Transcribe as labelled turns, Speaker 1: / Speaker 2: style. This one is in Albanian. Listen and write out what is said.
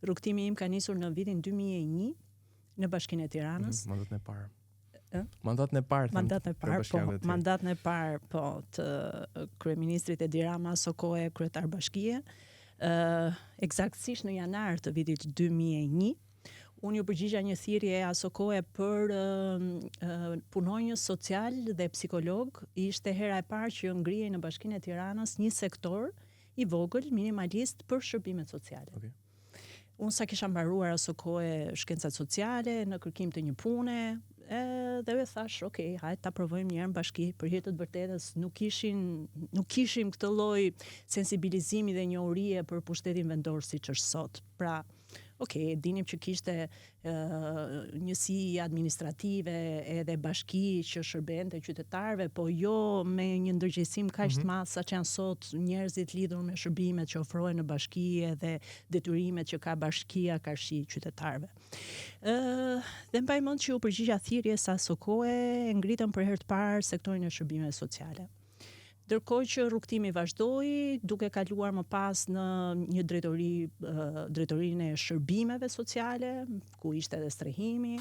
Speaker 1: Rrugtimi im ka nisur në vitin 2001 në Bashkinë e Tiranës.
Speaker 2: Mandatin e parë.
Speaker 1: Mandatin e parë, po, të kryeministrit Edi Rama, aso kohë kryetar bashkie, eksaktësisht në janar të vitit 2001. Unë ju përgjigja një thirrje aso kohë për punonjës social dhe psikolog. Ishte hera e parë që ngrihej në Bashkinë e Tiranës një sektor i vogël, minimalist për shërbimet sociale.
Speaker 2: Okay.
Speaker 1: Unë sa kisha mbaruar aso kohë shkencat sociale në kërkim të një pune, dhe e thash, hajde ta provojmë një herë në bashki. Për hir të vërtetës nuk kishim këtë lloj sensibilizimi dhe njohurie për pushtetin vendor siç është sot. Pra, dinim që kishte njësi administrative edhe bashki që shërbente qytetarëve, po jo me një ndërgjegjësim kaq të madh sa që janë sot njerëzit lidhur me shërbimet që ofrohen në bashki edhe detyrimet që ka bashkia karshi qytetarëve. Dhe mbaj mend që u përgjigja thirrjes aso kohë ngritëm për herë të parë sektorin e shërbimeve sociale. Ndërkohë që rrugtimi vazhdoi, duke kaluar më pas në një drejtorinë e shërbimeve sociale, ku ishte edhe strehimi.